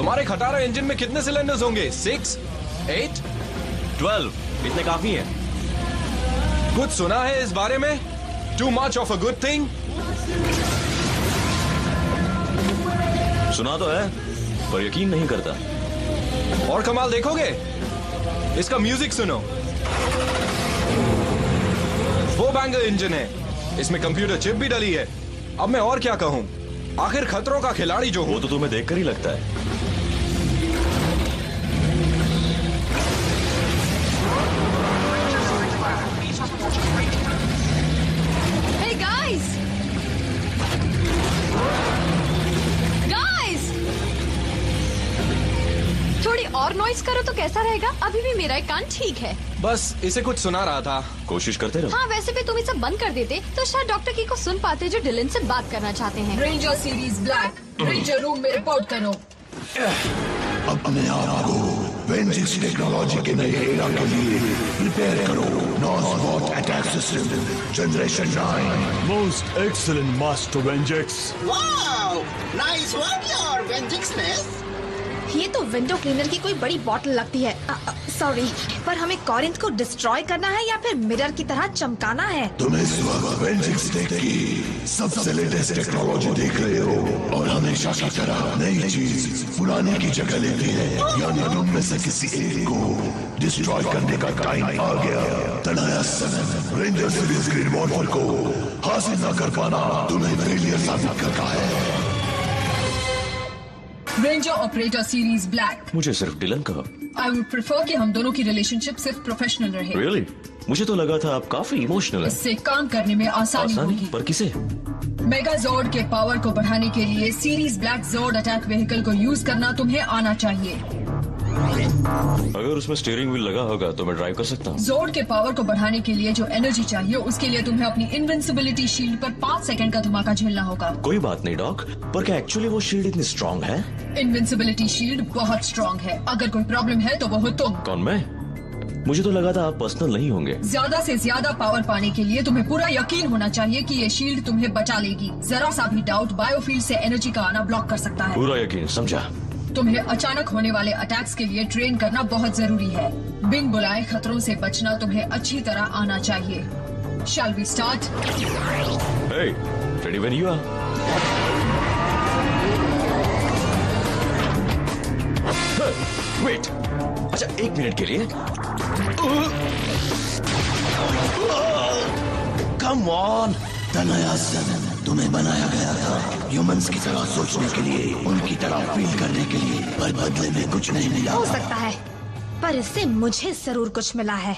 तुम्हारे खटारा इंजन में कितने सिलेंडर्स होंगे? 6, 8, 12 इतने काफी हैं। कुछ सुना है इस बारे में? Too much of a good thing? सुना तो है पर यकीन नहीं करता। और कमाल देखोगे? इसका म्यूजिक सुनो। 4 बैंगर इंजन है, इसमें कंप्यूटर चिप भी डली है। अब मैं और क्या कहूं? आखिर खतरों का खिलाड़ी जो हूं। वो तो तुम्हें देखकर ही लगता है। Hey guys! Guys! थोड़ी और नॉइज करो तो कैसा रहेगा? अभी भी मेरा एक कान ठीक है। बस इसे कुछ सुना रहा था। कोशिश करते रहो। हाँ, वैसे भी तुम इसे बंद कर देते तो शायद डॉक्टर की को सुन पाते जो डिलन से बात करना चाहते हैं। Ranger series black, ranger room में रिपोर्ट करो। अपने आप को वेंजिक्स टेक्नोलॉजी के नए एरा के लिए प्रिपेयर करो। Non-spot attack system generation 9। Most excellent, Master Vengex. Wow! Nice work, your Vengixness. ये तो विंडो क्लीनर की कोई बड़ी बॉटल लगती है। सॉरी, पर हमें कॉरिंथ को डिस्ट्रॉय करना है या फिर मिरर की तरह चमकाना है? तुम इस वक्त वेंजिक्स टेक की सबसे लेटेस्ट टेक्नोलॉजी देख रहे हो और हमेशा की तरह नई चीज पुराने की जगह लेती है। यानी तुम में से किसी एक को डिस्ट्रॉय करने का टाइम आ गया। तनाया सनम रेंजर सीरीज ग्रीन मॉडल को हासिल न कर पाना तुम्हें फेलियर साबित करता है। Ranger operator series black. मुझे सिर्फ डिलन कहो। आई वुड प्रेफर कि हम दोनों की रिलेशनशिप सिर्फ प्रोफेशनल रहे। Really? मुझे तो लगा था आप काफी इमोशनल हैं। इससे काम करने में आसानी होगी। पर किसे? मेगाजोर्ड के पावर को बढ़ाने के लिए सीरीज ब्लैक जोर्ड अटैक व्हीकल को यूज करना तुम्हें आना चाहिए। अगर उसमें स्टीयरिंग व्हील लगा होगा तो मैं ड्राइव कर सकता हूँ। जोर्ड के पावर को बढ़ाने के लिए जो एनर्जी चाहिए उसके लिए तुम्हें अपनी इनविंसिबिलिटी शील्ड पर 5 सेकंड का धमाका झेलना होगा। कोई बात नहीं डॉक, पर क्या एक्चुअली वो शील्ड इतनी स्ट्रॉन्ग है? इनविंसिबिलिटी शील्ड बहुत स्ट्रॉन्ग है। अगर कोई प्रॉब्लम है तो वो हो तुम। कौन, मैं? मुझे तो लगा था आप पर्सनल नहीं होंगे। ज्यादा से ज्यादा पावर पाने के लिए तुम्हें पूरा यकीन होना चाहिए कि ये शील्ड तुम्हें बचा लेगी। जरा सा भी डाउट बायोफील्ड से एनर्जी का आना ब्लॉक कर सकता है। पूरा यकीन, समझा। तुम्हें अचानक होने वाले अटैक्स के लिए ट्रेन करना बहुत जरूरी है। बिन बुलाए खतरों से बचना तुम्हें अच्छी तरह आना चाहिए। Shall we start? Hey, ready when you are. Wait. अच्छा, 1 मिनट के लिए। Come on. तनाया सनम तुम्हें बनाया गया था ह्यूमंस की तरह सोचने के लिए, उनकी तरह फील करने के लिए, पर बदले में कुछ नहीं मिला। हो सकता है, पर इससे मुझे जरूर कुछ मिला है।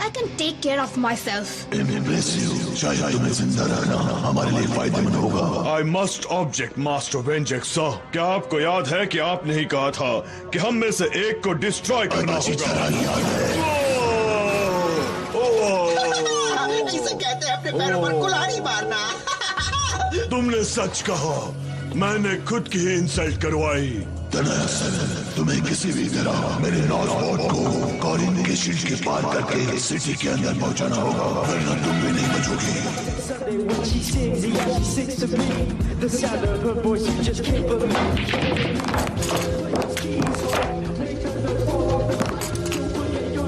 I can take care of myself. Impressive. शायद तुम्हें जिंदा रहना हमारे लिए फायदेमंद होगा। I must object, Master Vengex sir. क्या आपको याद है कि आपने ही कहा था कि हम में से एक को डिस्ट्रॉय करना अच्छी होगा? तरह याद है। इसे कहते हैं अपने पैरों पर कुल्हाड़ी मारना। तुमने सच कहा, मैंने खुद की ही इंसल्ट करवाई। तनाया सनम तुम्हें किसी भी तरह मेरे नॉन-स्पॉट को कॉरिन के शील्ड के पार करके सिटी के अंदर पहुंचाना होगा, वरना तुम भी नहीं बचोगे।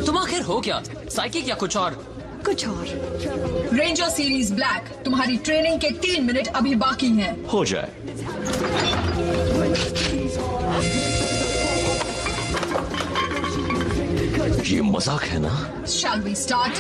तुम आखिर हो क्या? साइकिक या कुछ और? कुछ और। रेंजर सीरीज ब्लैक, तुम्हारी ट्रेनिंग के 3 मिनट अभी बाकी हैं। हो जाए। ये मजाक है ना? Shall we start?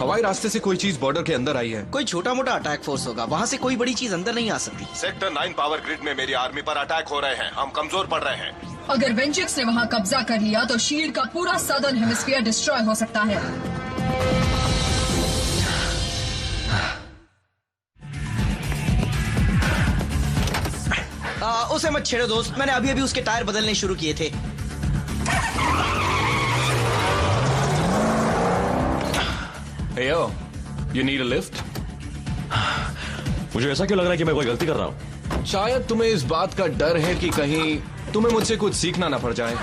हवाई रास्ते से कोई चीज बॉर्डर के अंदर आई है। कोई छोटा मोटा अटैक फोर्स होगा, वहाँ से कोई बड़ी चीज अंदर नहीं आ सकती। सेक्टर 9 पावर ग्रिड में मेरी आर्मी पर अटैक हो रहे हैं, हम कमजोर पड़ रहे हैं। अगर वेंजिक्स ने वहाँ कब्जा कर लिया तो शील्ड का पूरा सदर्न हेमिस्फीयर डिस्ट्रॉय हो सकता है। उसे मत छेड़ो दोस्त, मैंने अभी अभी उसके टायर बदलने शुरू किए थे। Hey yo, you need a lift? मुझे ऐसा क्यों लग रहा है कि मैं कोई गलती कर रहा हूँ? शायद तुम्हें इस बात का डर है कि कहीं तुम्हें मुझसे कुछ सीखना ना पड़ जाए।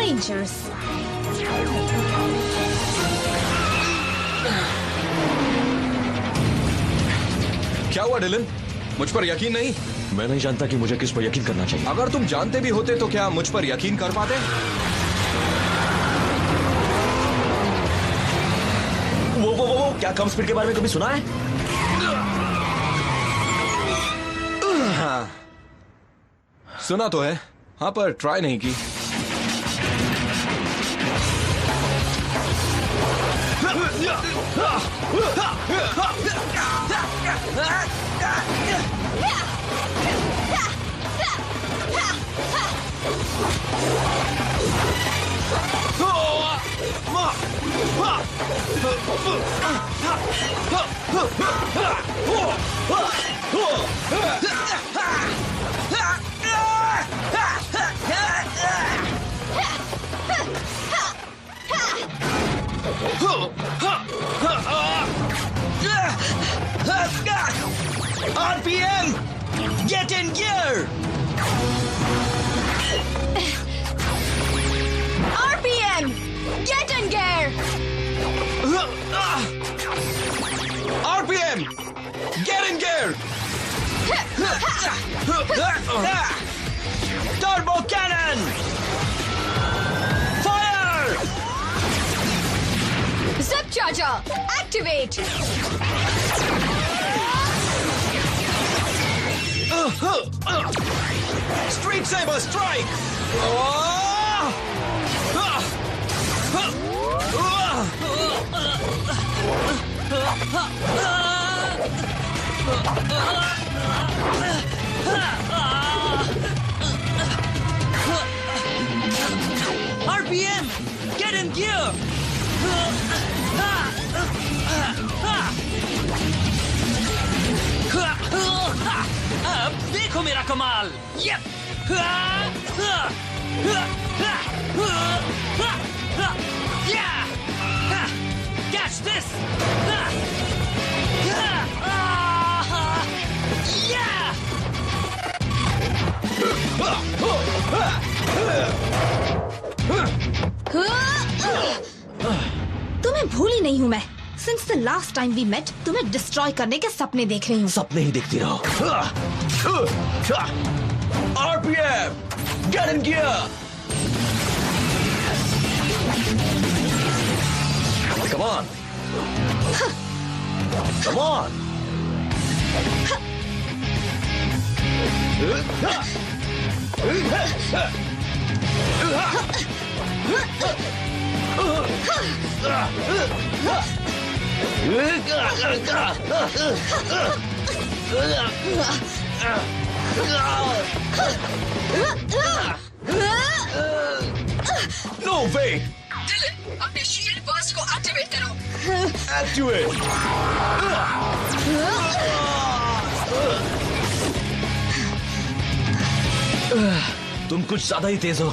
Rangers. क्या हुआ डिलन? मुझ पर यकीन नहीं? मैं नहीं जानता कि मुझे किस पर यकीन करना चाहिए। अगर तुम जानते भी होते तो क्या मुझ पर यकीन कर पाते? वो क्या कम स्पीड के बारे में कभी सुना है? हाँ, सुना तो है, हाँ, पर ट्राई नहीं की। RPM, get in gear. RPM, get in gear. RPM, get in gear. Turbo cannon, fire. Zip charger, activate. Street Saber strike. RPM, get in gear. अब देखो मेरा कमाल। यप। Catch this. तुम्हें भूली नहीं हूँ मैं। Since the last time we met, तुम्हें डिस्ट्रॉय करने के सपने देख रही हूँ। सपने ही देखती रहो। RPM, get in gear. Come on. Come on. No way. Dylan, अपने शील्ड बर्स्ट को एक्टिवेट करो। Activate. तुम कुछ ज्यादा ही तेज हो।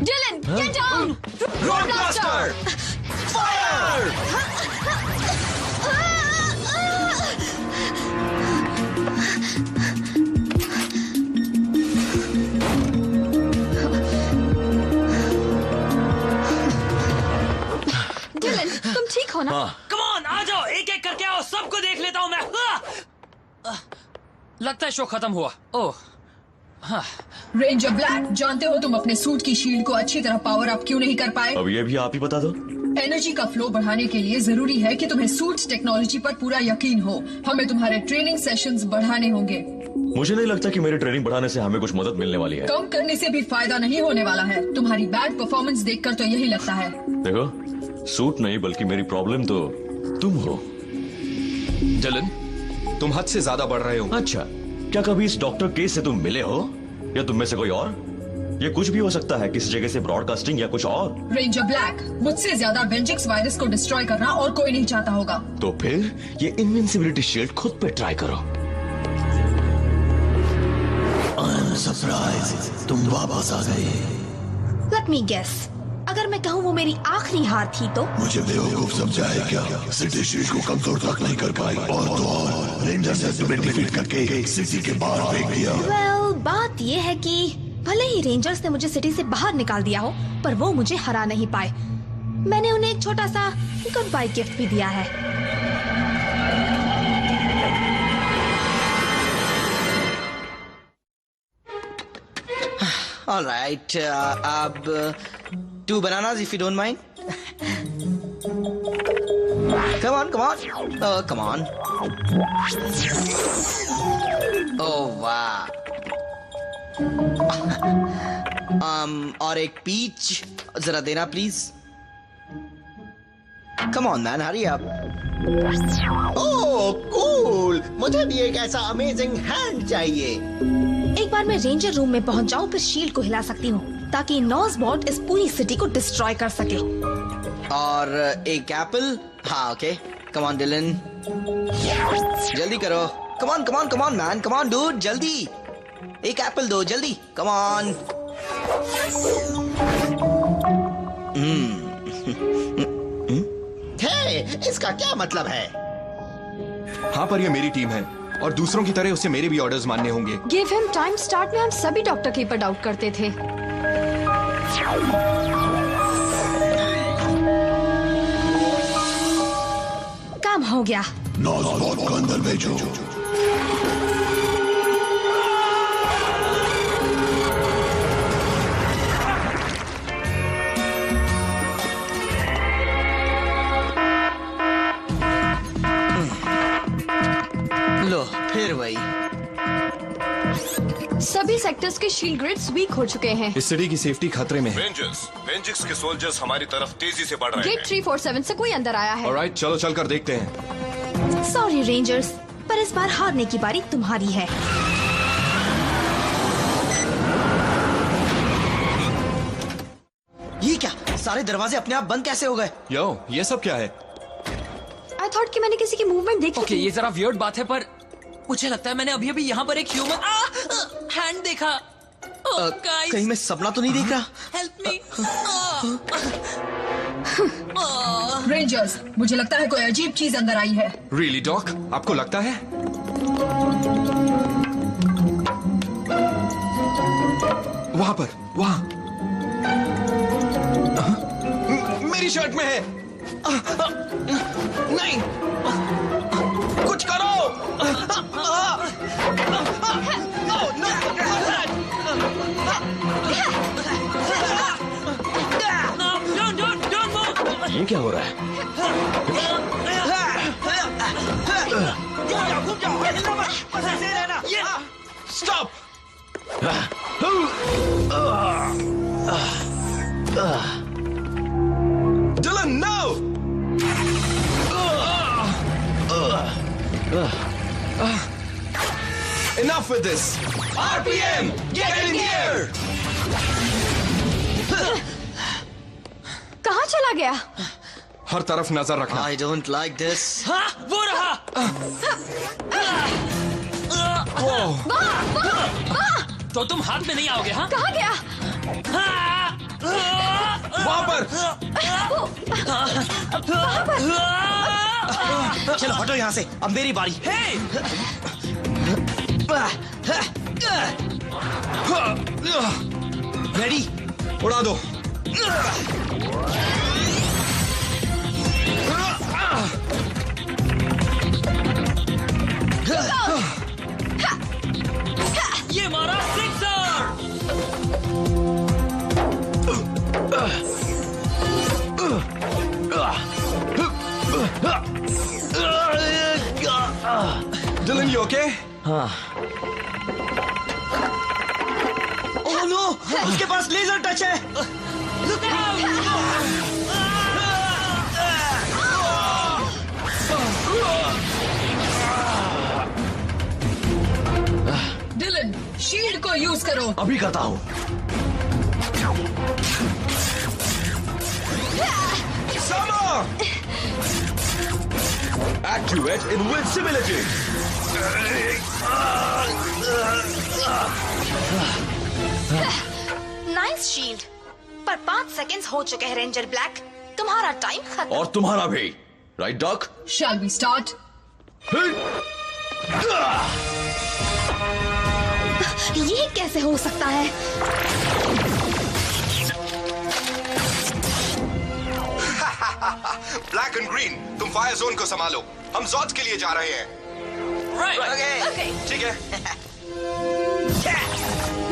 Dylan, get down. Road Blaster, fire. Dylan, तुम ठीक हो ना? कम ऑन, आ जाओ, एक एक करके आओ, सबको देख लेता हूँ मैं। लगता है शो खत्म हुआ। ओह, रेंजर ब्लैक, जानते हो तुम अपने सूट की शील्ड को अच्छी तरह पावर अप क्यों नहीं कर पाए? अब ये भी आप ही बता दो। एनर्जी का फ्लो बढ़ाने के लिए जरूरी है कि तुम्हें सूट टेक्नोलॉजी पर पूरा यकीन हो। हमें तुम्हारे ट्रेनिंग सेशंस बढ़ाने होंगे। मुझे नहीं लगता कि मेरी ट्रेनिंग बढ़ाने से हमें कुछ मदद मिलने वाली है। कम करने से भी फायदा नहीं होने वाला है। तुम्हारी बैड परफॉर्मेंस देखकर तो यही लगता है। देखो, सूट नहीं बल्कि मेरी प्रॉब्लम तो तुम हो। डिलन, तुम हद से ज्यादा बढ़ रहे हो। अच्छा, क्या कभी इस डॉक्टर केस से तुम मिले हो? या तुम में से कोई और? ये कुछ भी हो सकता है, किसी जगह से ब्रॉडकास्टिंग या कुछ और। रेंजर ब्लैक, मुझसे ज्यादा वेंजिक्स वायरस को डिस्ट्रॉय करना और कोई नहीं चाहता होगा। तो फिर ये इनविंसिबिलिटी शील्ड खुद पे ट्राई करो। सरप्राइज, तुम वापस आ गए। लेट मी गेस, अगर मैं कहूँ वो मेरी आखिरी हार थी तो? मुझे बेवकूफ समझा है क्या? सिटी शील्ड को कमजोर तक नहीं कर पाई और तो और रेंजर से तुम्हें डिफीट करके सिटी के बाहर फेंक दिया। वेल, बात ये है कि भले ही रेंजर्स ने मुझे सिटी से बाहर निकाल दिया हो, पर वो मुझे हरा नहीं पाए। मैंने उन्हें एक छोटा सा गुड बाय गिफ्ट भी दिया है। All right, अब 2 bananas if you don't mind. Come on, come on. Oh, come on. Oh, wow. और एक पीच जरा देना please. Come on, man, hurry up. Oh, cool. मुझे भी एक ऐसा अमेजिंग हैंड चाहिए। एक बार मैं रेंजर रूम में पहुंच जाऊं, फिर शील्ड को हिला सकती हूँ ताकि नॉज़बॉट इस पूरी सिटी को डिस्ट्रॉय कर सके। और एक एप्पल। हाँ, ओके। कम ऑन डिलन, जल्दी करो। Come on, come on, come on man, come on dude, जल्दी। एक एप्पल दो, जल्दी। Come on. हे, इसका क्या मतलब है? हाँ, पर ये मेरी टीम है और दूसरों की तरह उसे मेरे भी ऑर्डर्स मानने होंगे। Give him time. स्टार्ट में हम सभी डॉक्टर के ऊपर डाउट करते थे। काम हो गया। नॉज़बॉट को अंदर भेजो। लो, फिर वही। सभी सेक्टर्स के शील्ड ग्रिड्स वीक हो चुके हैं। इस सिटी की सेफ्टी खतरे में है। वेंजिक्स के सोल्जर्स हमारी तरफ तेजी से बढ़ रहे गेट 347 से कोई अंदर आया है। ऑलराइट, चलो चलकर देखते हैं। सॉरी रेंजर्स, पर इस बार हारने की बारी तुम्हारी है। ये क्या? सारे दरवाजे अपने आप बंद कैसे हो गए? यो, ये सब क्या है? आई थॉट कि मैंने किसी की मूवमेंट देखी ओके, थी। ये जरा वियर्ड बात है, पर मुझे लगता है मैंने अभी अभी यहाँ पर एक ह्यूमन हैंड देखा। गाइस, कहीं मैं सपना तो नहीं देख रहा? Help me. रेंजर्स, मुझे लगता है कोई अजीब चीज अंदर आई है। रियली डॉक, आपको लगता है? वहां पर, वहां। मेरी शर्ट में है। नहीं, कुछ करो। ये क्या हो रहा है? Stop. Dylan, no. Enough with this. RPM, get in here. कहाँ चला गया? हर तरफ नजर रखना। I don't like this. हाँ, वो रहा। तो तुम हाथ में नहीं आओगे? हाँ, कहाँ गया? वहां पर। चलो हटो यहाँ से, अब मेरी बारी। रेडी? उड़ा दो। ये मारा sixer. Dylan, you okay? Oh no, उसके पास लेजर टच है। Look out! डिलन, शील्ड को यूज यूज करो। अभी करता हूँ। Summer! Activate invincibility. Nice shield, पर 5 सेकंड्स हो चुके हैं रेंजर ब्लैक। तुम्हारा टाइम खत्म। और तुम्हारा भी, right doc? Shall we start? ये कैसे हो सकता है? ब्लैक एंड ग्रीन, तुम फायर जोन को संभालो, हम जॉर्ज के लिए जा रहे हैं। ठीक है।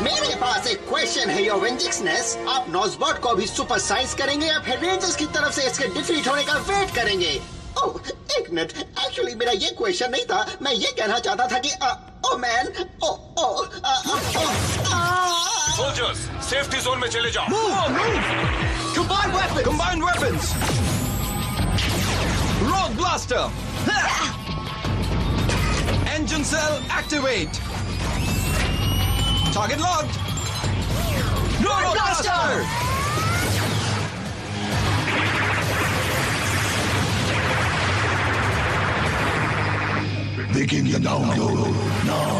मेरे पास एक क्वेश्चन है योर वेंजिक्सनेस। आप नॉज़बॉट को भी सुपर साइंस करेंगे या फिर रेंजर्स की तरफ से इसके डिफीट होने का वेट करेंगे? ओह, एक मिनट, एक्चुअली मेरा ये क्वेश्चन नहीं था। मैं ये कहना चाहता था कि oh man, soldiers, safety zone में चले जाओ। Combined weapons! Rogue blaster. Engine cell activate. Target locked. Rogue blaster. Begin the download now.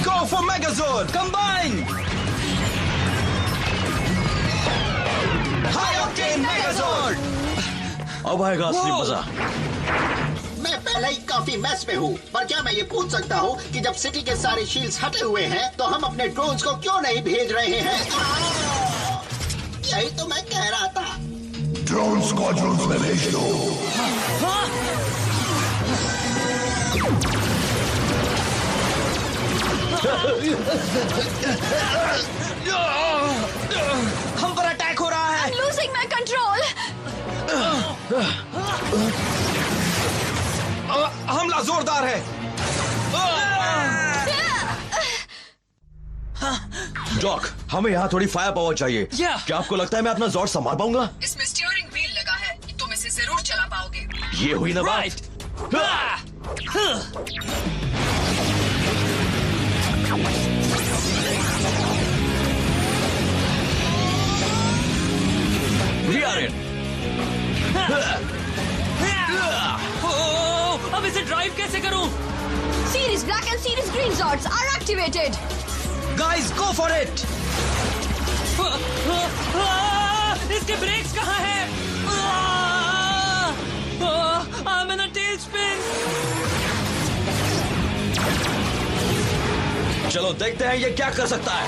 Go for Megazord. Combine. High octane Megazord. अब आएगा असली मजा। मैं पहले ही काफी मैस में हूँ, पर क्या मैं ये पूछ सकता हूँ कि जब सिटी के सारे शील्ड्स हटे हुए हैं तो हम अपने ड्रोन्स को क्यों नहीं भेज रहे हैं? यही तो मैं कह रहा था। ड्रोन स्क्वाड्रॉन्स में भेज दो। हम पर अटैक हो रहा है। Losing my control. हमला जोरदार है। डॉक, हमें यहाँ थोड़ी फायर पावर चाहिए। Yeah. क्या आपको लगता है मैं अपना जॉर्ज संभाल पाऊंगा? इसमें स्टीयरिंग व्हील लगा है, तुम इसे जरूर चला पाओगे। ये हुई ना बात। We are in. अब इसे ड्राइव कैसे करूं? Series Black and Series Green Zords are activated. Guys, go for it. इसके ब्रेक्स कहाँ हैं? I'm in a tailspin. चलो देखते हैं ये क्या कर सकता है।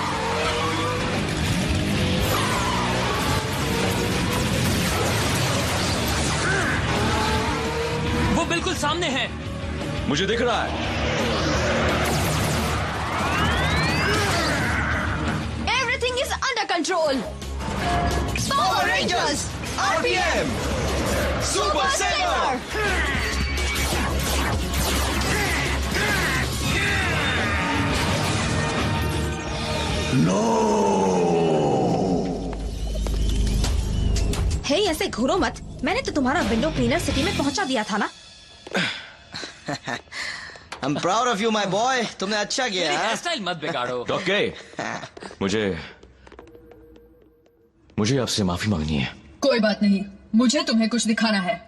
वो बिल्कुल सामने है। मुझे दिख रहा है। Everything is under control. Power Rangers, RPM. Super Sailor. No! हे, ऐसे घूरो मत। मैंने तो तुम्हारा विंडो क्लीनर सिटी में पहुंचा दिया था ना। I'm proud of you, my boy. तुमने अच्छा मेरी किया। हेयर स्टाइल मत बिगाड़ो। ओके, मुझे आपसे माफी मांगनी है। कोई बात नहीं, मुझे तुम्हें कुछ दिखाना है।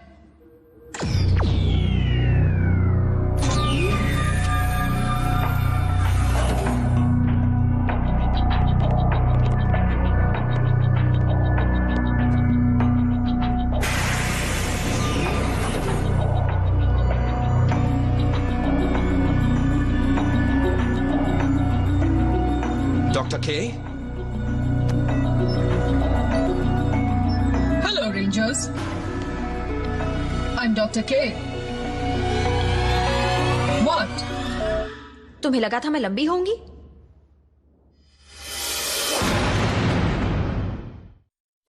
Dr. K? Hello, Rangers. I'm Dr. K. What? तुम्हें लगा था मैं लंबी होंगी?